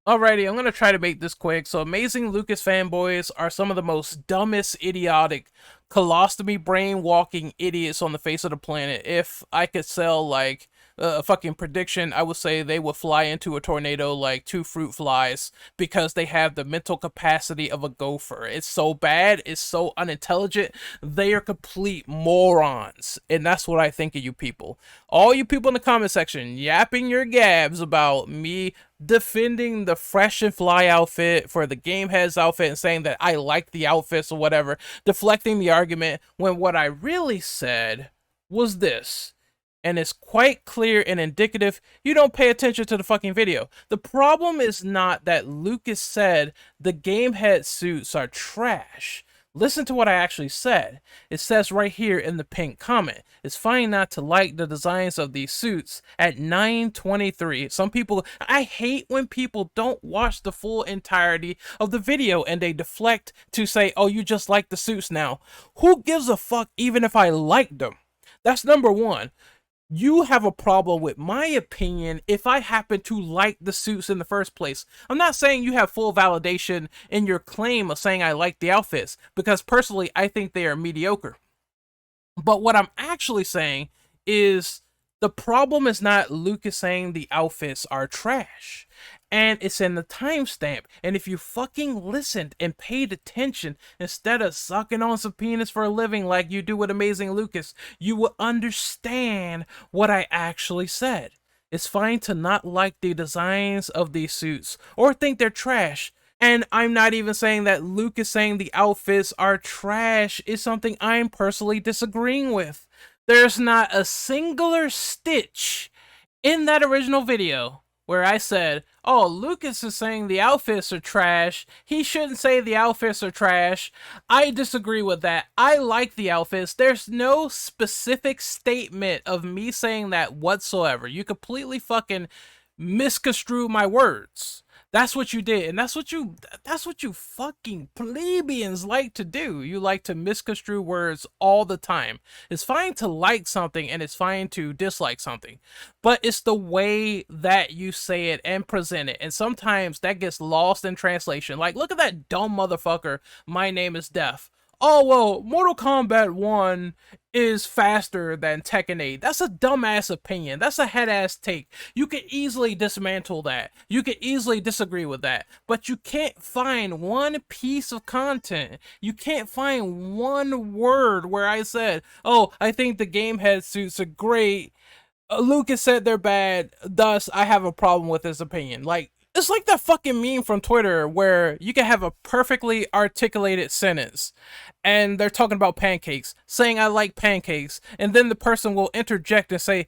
Alrighty, I'm gonna try to make this quick. So, Amazing Lucas fanboys are some of the most dumbest, idiotic, colostomy brain walking idiots on the face of the planet. If I could sell like a fucking prediction, I would say they would fly into a tornado like two fruit flies because they have the mental capacity of a gopher. It's so bad, it's so unintelligent. They are complete morons, and that's what I think of you people. All you people in the comment section yapping your gabs about me defending the fresh and fly outfit for the game heads outfit and saying that I like the outfits or whatever, deflecting the argument when what I really said was this. And it's quite clear and indicative you don't pay attention to the fucking video. The problem is not that Lucas said the game head suits are trash. Listen to what I actually said. It says right here in the pinned comment. It's fine not to like the designs of these suits at 9:23. Some people, I hate when people don't watch the full entirety of the video and they deflect to say, oh, you just like the suits now. Who gives a fuck even if I liked them? That's number one. You have a problem with my opinion if I happen to like the suits in the first place. I'm not saying you have full validation in your claim of saying I like the outfits, because personally I think they are mediocre. But what I'm actually saying is the problem is not Lucas saying the outfits are trash. And it's in the timestamp. And if you fucking listened and paid attention instead of sucking on some penis for a living like you do with Amazing Lucas, you will understand what I actually said. It's fine to not like the designs of these suits or think they're trash. And I'm not even saying that Lucas saying the outfits are trash is something I'm personally disagreeing with. There's not a singular stitch in that original video where I said, oh, Lucas is saying the outfits are trash. He shouldn't say the outfits are trash. I disagree with that. I like the outfits. There's no specific statement of me saying that whatsoever. You completely fucking misconstrue my words. That's what you did, and that's what you fucking plebeians like to do. You like to misconstrue words all the time. It's fine to like something and it's fine to dislike something, but it's the way that you say it and present it, and sometimes that gets lost in translation. Like, look at that dumb motherfucker, My Name is Death. Oh, well, Mortal Kombat 1 is faster than Tekken 8. That's a dumbass opinion. That's a head-ass take. You can easily dismantle that. You can easily disagree with that. But you can't find one piece of content. You can't find one word where I said, oh, I think the game head suits are great. Lucas said they're bad, thus I have a problem with his opinion. Like, it's like that fucking meme from Twitter where you can have a perfectly articulated sentence and they're talking about pancakes, saying I like pancakes, and then the person will interject and say,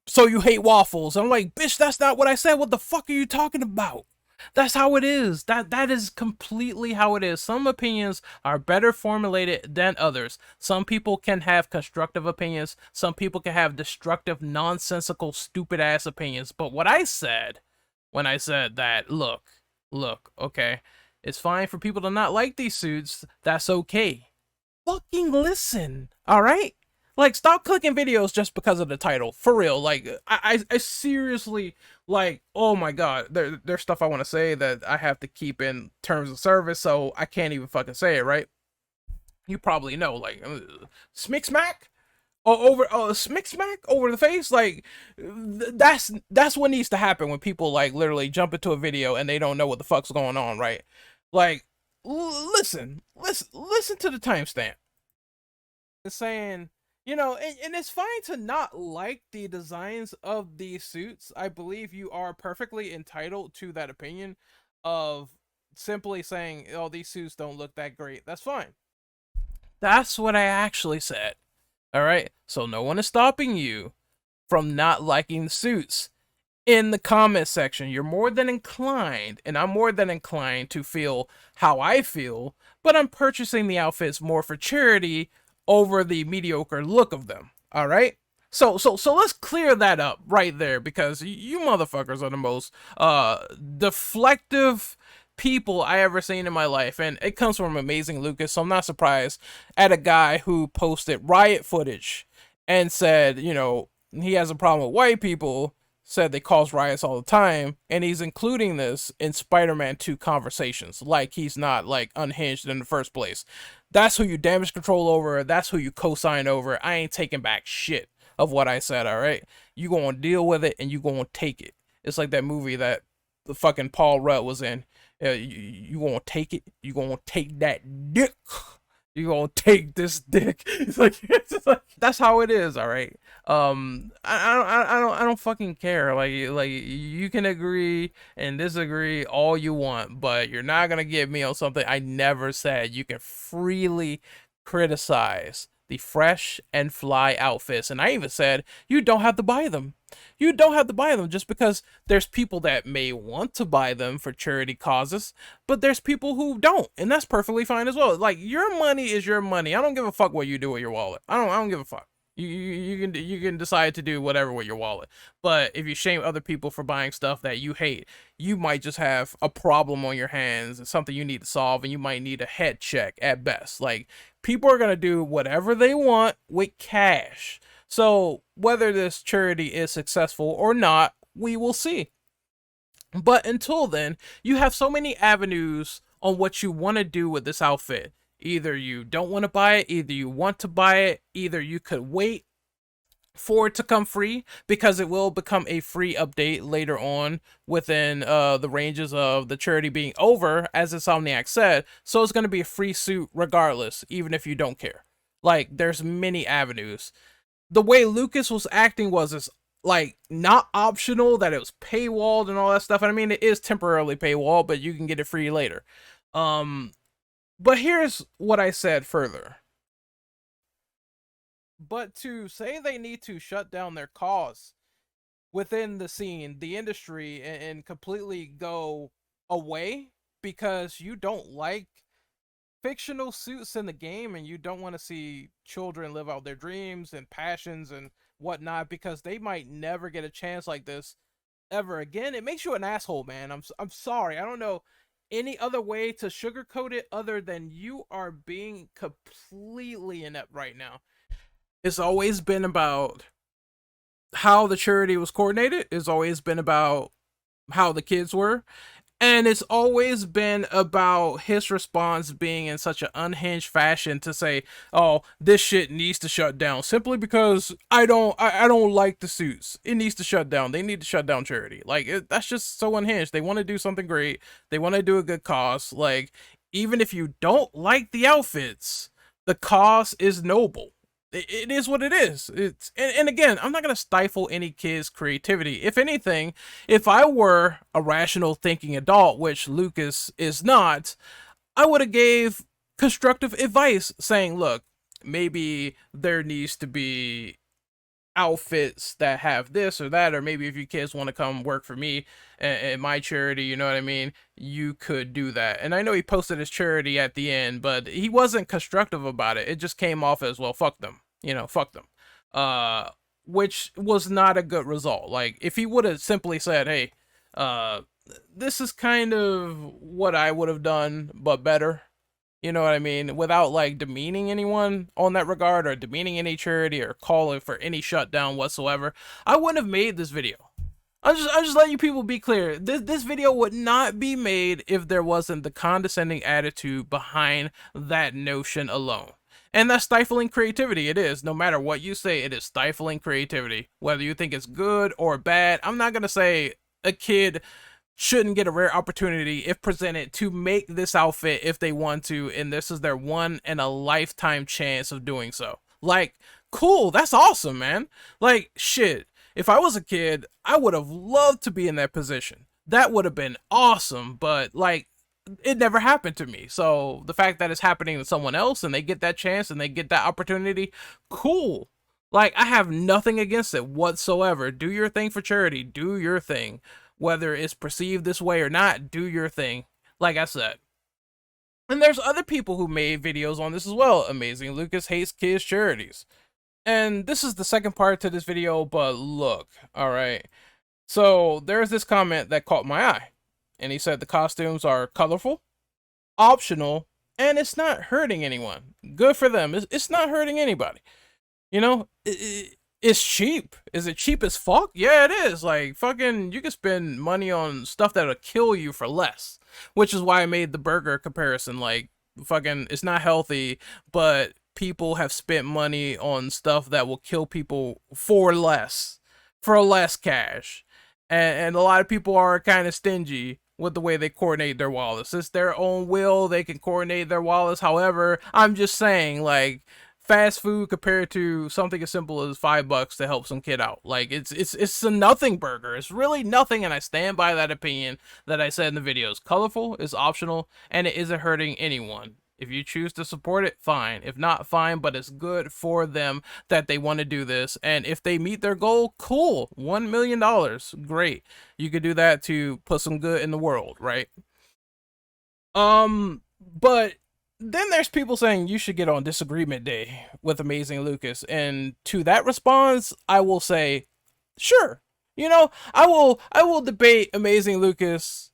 so you hate waffles. I'm like, bitch, that's not what I said. What the fuck are you talking about? That's how it is. That is completely how it is. Some opinions are better formulated than others. Some people can have constructive opinions. Some people can have destructive, nonsensical, stupid ass opinions. But what I said when I said that, look, okay, it's fine for people to not like these suits. That's okay. Fucking listen, all right? Like, stop clicking videos just because of the title. For real, like, I seriously, like, oh my god, there's stuff I want to say that I have to keep in terms of service, so I can't even fucking say it, right? You probably know, like, smick smack? Smick smack over the face, like that's what needs to happen when people like literally jump into a video and they don't know what the fuck's going on, right? Like, listen to the timestamp. It's saying, and it's fine to not like the designs of these suits. I believe you are perfectly entitled to that opinion of simply saying, oh, these suits don't look that great. That's fine. That's what I actually said. All right, so no one is stopping you from not liking the suits. In the comment section, you're more than inclined, and I'm more than inclined to feel how I feel, but I'm purchasing the outfits more for charity over the mediocre look of them. All right, so let's clear that up right there, because you motherfuckers are the most deflective people I ever seen in my life, and it comes from Amazing Lucas, so I'm not surprised at a guy who posted riot footage and said, he has a problem with white people said they cause riots all the time, and he's including this in Spider-Man 2 conversations, like he's not like unhinged in the first place. That's who you damage control over, that's who you co-sign over. I ain't taking back shit of what I said, alright? You gonna deal with it and you gonna take it. It's like that movie that the fucking Paul Rudd was in. You gonna take it, you gonna take that dick. You gonna take this dick. It's like that's how it is, all right. I don't fucking care. Like you can agree and disagree all you want, but you're not gonna get me on something I never said. You can freely criticize the fresh and fly outfits, and I even said you don't have to buy them. You don't have to buy them just because there's people that may want to buy them for charity causes, but there's people who don't, and that's perfectly fine as well. Like, your money is your money. I don't give a fuck what you do with your wallet. I don't give a fuck. You can decide to do whatever with your wallet, but if you shame other people for buying stuff that you hate, you might just have a problem on your hands. It's something you need to solve, and you might need a head check at best. Like, people are gonna do whatever they want with cash. So whether this charity is successful or not, we will see. But until then, you have so many avenues on what you want to do with this outfit. Either you don't want to buy it, either you want to buy it, either you could wait for it to come free, because it will become a free update later on within the ranges of the charity being over, as Insomniac said. So it's going to be a free suit regardless, even if you don't care. Like, there's many avenues. The way Lucas was acting was this, like, not optional, that it was paywalled and all that stuff. And I mean, it is temporarily paywalled, but you can get it free later. But here's what I said further. But to say they need to shut down their cause within the scene, the industry, and completely go away because you don't like fictional suits in the game and you don't want to see children live out their dreams and passions and whatnot, because they might never get a chance like this ever again, it makes you an asshole, man. I'm sorry. I don't know any other way to sugarcoat it other than you are being completely inept right now. It's always been about how the charity was coordinated. It's always been about how the kids were. And it's always been about his response being in such an unhinged fashion to say, "Oh, this shit needs to shut down simply because I don't like the suits. It needs to shut down. They need to shut down charity." Like, that's just so unhinged. They want to do something great. They want to do a good cause. Like, even if you don't like the outfits, the cause is noble. It is what it is. It's and again, I'm not gonna stifle any kid's creativity. If anything, if I were a rational thinking adult, which Lucas is not, I would have gave constructive advice saying, look, maybe there needs to be outfits that have this or that, or maybe if you kids want to come work for me and my charity, you know what I mean, you could do that. And I know he posted his charity at the end, but he wasn't constructive about it. It just came off as, well, fuck them, fuck them, which was not a good result. Like, if he would have simply said, hey, this is kind of what I would have done but better, you know what I mean? Without, like, demeaning anyone on that regard, or demeaning any charity, or calling for any shutdown whatsoever, I wouldn't have made this video. I'm just letting you people be clear. This video would not be made if there wasn't the condescending attitude behind that notion alone. And that's stifling creativity. It is. No matter what you say, it is stifling creativity. Whether you think it's good or bad, I'm not going to say a kid shouldn't get a rare opportunity, if presented, to make this outfit if they want to, and this is their one in a lifetime chance of doing so. Like, cool, that's awesome, man. Like, shit, if I was a kid, I would have loved to be in that position. That would have been awesome, but, like, it never happened to me. So the fact that it's happening to someone else and they get that chance and they get that opportunity, cool. Like, I have nothing against it whatsoever. Do your thing for charity. Do your thing. Whether it's perceived this way or not, do your thing, like I said. And there's other people who made videos on this as well. Amazing Lucas hates kids' charities. And this is the second part to this video, but look, alright. So there's this comment that caught my eye. And he said the costumes are colorful, optional, and it's not hurting anyone. Good for them. It's not hurting anybody. You know, It's cheap. Is it cheap as fuck? Yeah, it is. Like, fucking, you can spend money on stuff that'll kill you for less. Which is why I made the burger comparison. Like, fucking, it's not healthy, but people have spent money on stuff that will kill people for less cash. And a lot of people are kind of stingy with the way they coordinate their wallets. It's their own will. They can coordinate their wallets. However, I'm just saying, like, fast food compared to something as simple as $5 to help some kid out. Like, it's a nothing burger. It's really nothing, and I stand by that opinion that I said in the video. It's colorful, it's optional, and it isn't hurting anyone. If you choose to support it, fine. If not, fine, but it's good for them that they want to do this. And if they meet their goal, cool. $1 million. Great. You could do that to put some good in the world, right? But then there's people saying you should get on disagreement day with Amazing Lucas. And to that response, I will say, sure. You know, I will debate Amazing Lucas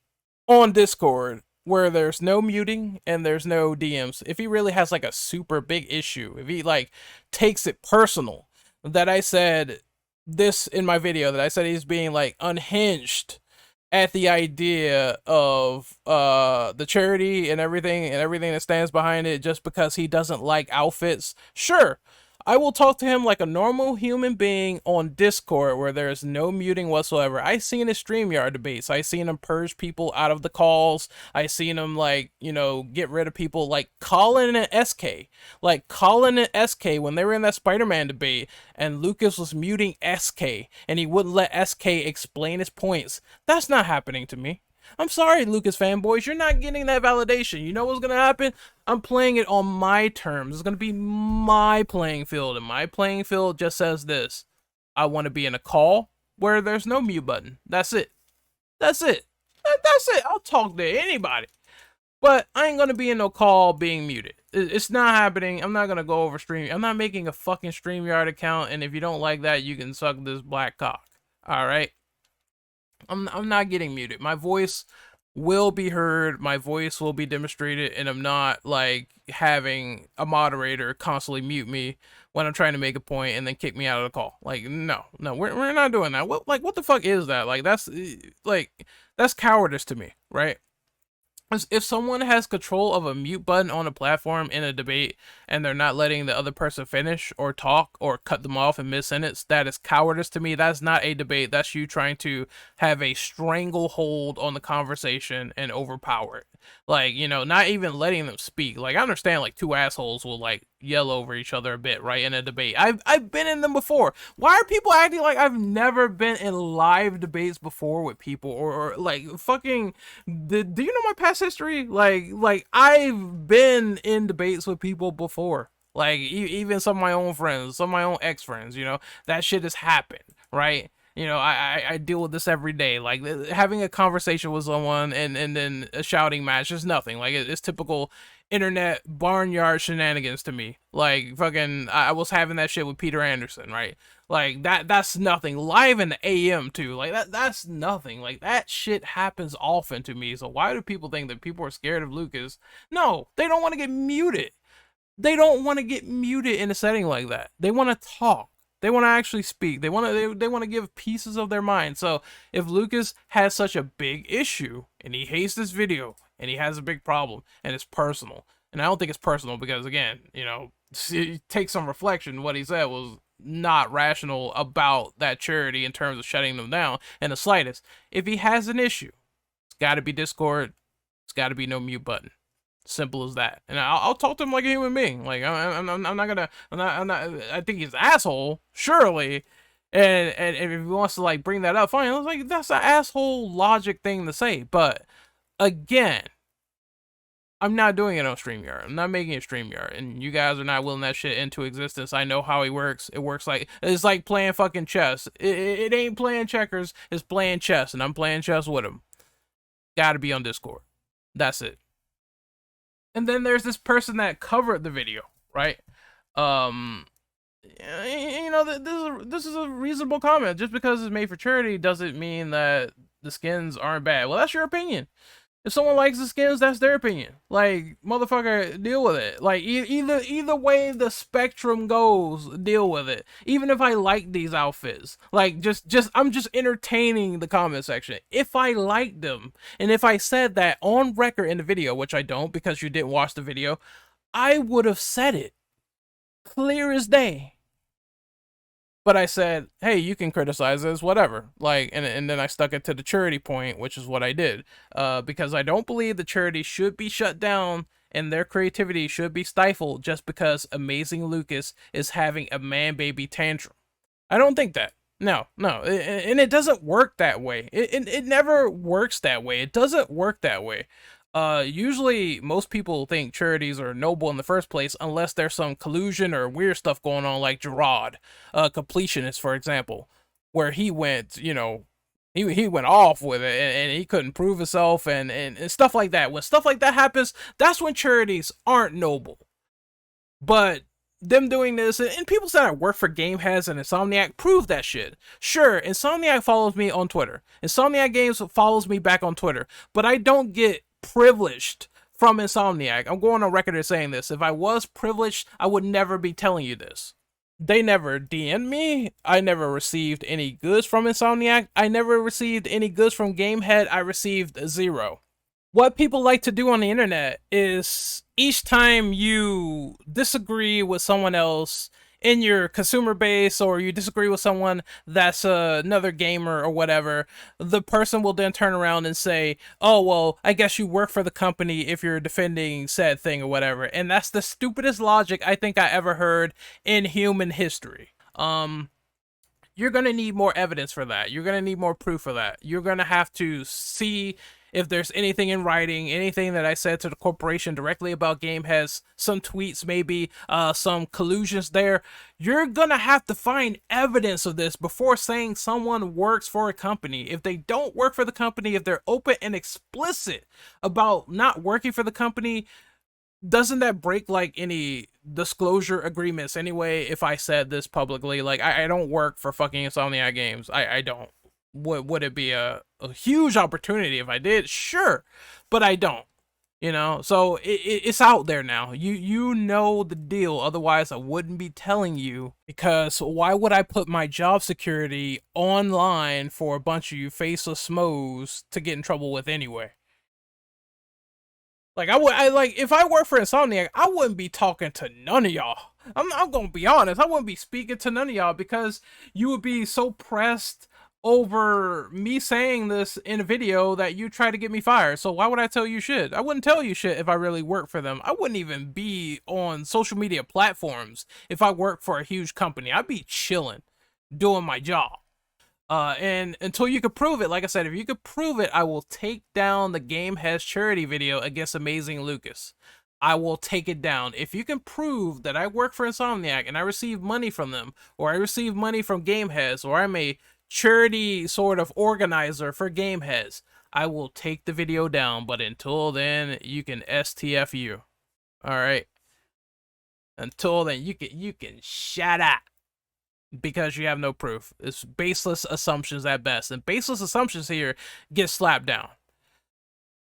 on Discord where there's no muting and there's no DMs. If he really has like a super big issue, if he like takes it personal that I said this in my video, that I said he's being like unhinged at the idea of the charity and everything that stands behind it just because he doesn't like outfits, sure, I will talk to him like a normal human being on Discord where there's no muting whatsoever. I seen his StreamYard debates. I seen him purge people out of the calls. I seen him, like, you know, get rid of people like Colin and SK. Like Colin and SK, when they were in that Spider-Man debate and Lucas was muting SK and he wouldn't let SK explain his points. That's not happening to me. I'm sorry, Lucas fanboys, you're not getting that validation. You know what's gonna happen? I'm playing it on my terms. It's gonna be my playing field, and my playing field just says this: I want to be in a call where there's no mute button. That's it. That's it. That's it. I'll talk to anybody, but I ain't gonna be in no call being muted. It's not happening. I'm not gonna go over stream. I'm not making a fucking StreamYard account, and if you don't like that, you can suck this black cock. All right. I'm not getting muted. My voice will be heard. My voice will be demonstrated, and I'm not like having a moderator constantly mute me when I'm trying to make a point and then kick me out of the call. Like, no, we're not doing that. What the fuck is that? Like, that's cowardice to me, right? If someone has control of a mute button on a platform in a debate and they're not letting the other person finish or talk or cut them off in mid-sentence, that is cowardice to me. That's not a debate. That's you trying to have a stranglehold on the conversation and overpower it. Like, you know, not even letting them speak. Like, I understand, like, two assholes will, like, yell over each other a bit, right, in a debate. I've been in them before. Why are people acting like I've never been in live debates before with people, or like, fucking, do you know my past history? Like I've been in debates with people before. Like, even some of my own friends, some of my own ex-friends, you know, that shit has happened, right? You know, I deal with this every day. Like, having a conversation with someone and then a shouting match is nothing. Like, it's typical internet barnyard shenanigans to me. Like, fucking, I was having that shit with Peter Anderson, right? Like, that's nothing. Live in the AM too. Like, that's nothing. Like, that shit happens often to me. So why do people think that people are scared of Lucas? No, they don't want to get muted. They don't want to get muted in a setting like that. They want to talk. They want to actually speak. They want to give pieces of their mind. So if Lucas has such a big issue and he hates this video and he has a big problem and it's personal, and I don't think it's personal because, again, you know, take some reflection. What he said was not rational about that charity in terms of shutting them down in the slightest. If he has an issue, it's got to be Discord. It's got to be no mute button. Simple as that. And I'll talk to him like a human being. Like, I'm not gonna, I'm not, I think he's an asshole, surely. And if he wants to, like, bring that up, fine. I was like, that's an asshole logic thing to say. But again, I'm not doing it on StreamYard. I'm not making a StreamYard. And you guys are not willing that shit into existence. I know how he works. It works like, it's like playing fucking chess. It ain't playing checkers, it's playing chess. And I'm playing chess with him. Gotta be on Discord. That's it. And then there's this person that covered the video, right? You know, this is a reasonable comment. Just because it's made for charity doesn't mean that the skins aren't bad. Well, that's your opinion. If someone likes the skins, that's their opinion. Like, motherfucker, deal with it. Like, either way the spectrum goes, deal with it. Even if I like these outfits, like, I'm just entertaining the comment section. If I like them, and if I said that on record in the video, which I don't because you didn't watch the video, I would have said it clear as day. But I said, hey, you can criticize this, whatever. Like, and then I stuck it to the charity point, which is what I did. Because I don't believe the charity should be shut down and their creativity should be stifled just because Amazing Lucas is having a man baby tantrum. I don't think that. No, and it doesn't work that way. It never works that way. It doesn't work that way. Usually most people think charities are noble in the first place unless there's some collusion or weird stuff going on, like Gerard, completionist, for example, where he went, he went off with it and he couldn't prove himself and stuff like that. When stuff like that happens, that's when charities aren't noble. But them doing this, and people that I work for Gameheads and Insomniac prove that shit. Sure, Insomniac follows me on Twitter. Insomniac Games follows me back on Twitter. But I don't get privileged from Insomniac. I'm going on record as saying this. If I was privileged, I would never be telling you this. They never DM'd me. I never received any goods from Insomniac. I never received any goods from Gamehead. I received 0. What people like to do on the internet is each time you disagree with someone else in your consumer base or you disagree with someone that's another gamer or whatever, the person will then turn around and say, oh, well, I guess you work for the company if you're defending said thing or whatever. And that's the stupidest logic I think I ever heard in human history. You're going to need more evidence for that. You're going to need more proof for that. You're going to have to see if there's anything in writing, anything that I said to the corporation directly about Gameheads, some tweets maybe, some collusions there. You're gonna have to find evidence of this before saying someone works for a company. If they don't work for the company, if they're open and explicit about not working for the company, doesn't that break like any disclosure agreements anyway? If I said this publicly, like I don't work for fucking Insomniac Games. I don't. Would it be a huge opportunity if I did? Sure, but I don't. So it's out there now. You know the deal. Otherwise, I wouldn't be telling you, because why would I put my job security online for a bunch of you faceless schmoes to get in trouble with anyway? Like if I work for Insomniac, I wouldn't be talking to none of y'all. I'm gonna be honest. I wouldn't be speaking to none of y'all because you would be so pressed over me saying this in a video that you try to get me fired. So why would I tell you shit? I wouldn't tell you shit if I really worked for them. I wouldn't even be on social media platforms if I worked for a huge company. I'd be chilling, doing my job. And until you could prove it, like I said, if you could prove it, I will take down the Gameheads charity video against Amazing Lucas. I will take it down. If you can prove that I work for Insomniac and I receive money from them, or I receive money from Gameheads, or I'm a charity sort of organizer for Gameheads, I will take the video down. But until then, you can STFU. All right. Until then, you can shut up because you have no proof. It's baseless assumptions at best, and baseless assumptions here get slapped down.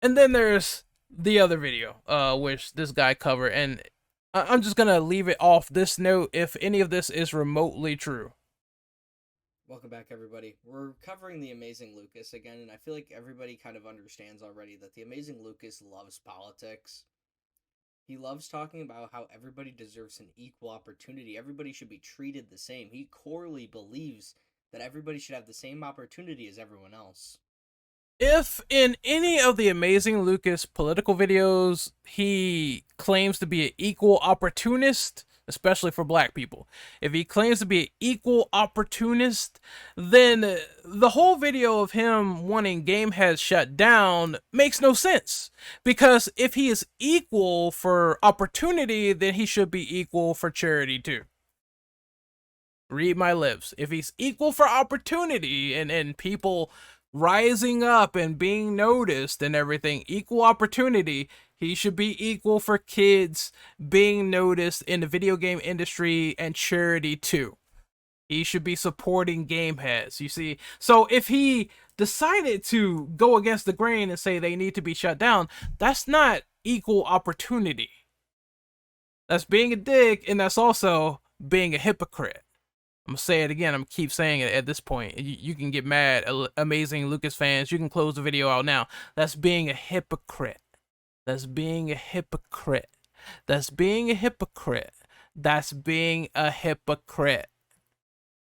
And then there's the other video, which this guy covered, and I'm just gonna leave it off this note if any of this is remotely true. Welcome back, everybody. We're covering the Amazing Lucas again, and I feel like everybody kind of understands already that the Amazing Lucas loves politics. He loves talking about how everybody deserves an equal opportunity. Everybody should be treated the same. He corely believes that everybody should have the same opportunity as everyone else. If in any of the Amazing Lucas political videos he claims to be an equal opportunist, especially for black people, if he claims to be an equal opportunist, then the whole video of him wanting Gameheads shut down makes no sense. Because if he is equal for opportunity, then he should be equal for charity too. Read my lips. If he's equal for opportunity and people rising up and being noticed and everything, equal opportunity, he should be equal for kids being noticed in the video game industry and charity too. He should be supporting game heads, you see. So if he decided to go against the grain and say they need to be shut down, that's not equal opportunity. That's being a dick, and that's also being a hypocrite. I'm gonna say it again. I'm gonna keep saying it at this point. You can get mad, amazing Lucas fans. You can close the video out now. That's being a hypocrite. That's being a hypocrite. That's being a hypocrite. That's being a hypocrite.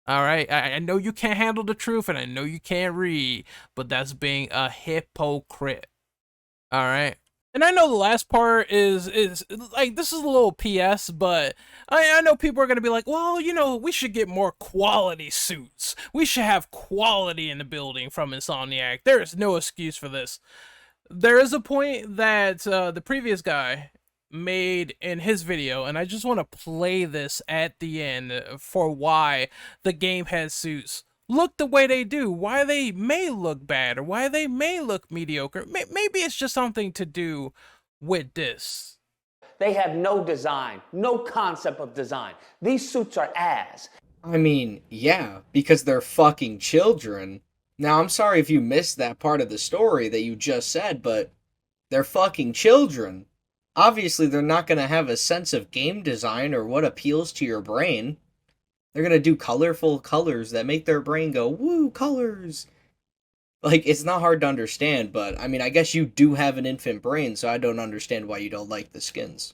All right, I know you can't handle the truth, and I know you can't read, but that's being a hypocrite. All right. And I know the last part is like, this is a little PS, but I know people are gonna be like, well, you know, we should get more quality suits. We should have quality in the building from Insomniac. There is no excuse for this. There is a point that the previous guy made in his video, and I just want to play this at the end for why the game has suits look the way they do, why they may look bad, or why they may look mediocre. Maybe it's just something to do with this. They have no design, no concept of design. These suits are ass. I mean, yeah, because they're fucking children. Now, I'm sorry if you missed that part of the story that you just said, but they're fucking children. Obviously, they're not going to have a sense of game design or what appeals to your brain. They're going to do colorful colors that make their brain go, woo, colors. Like, it's not hard to understand, but, I mean, I guess you do have an infant brain, so I don't understand why you don't like the skins.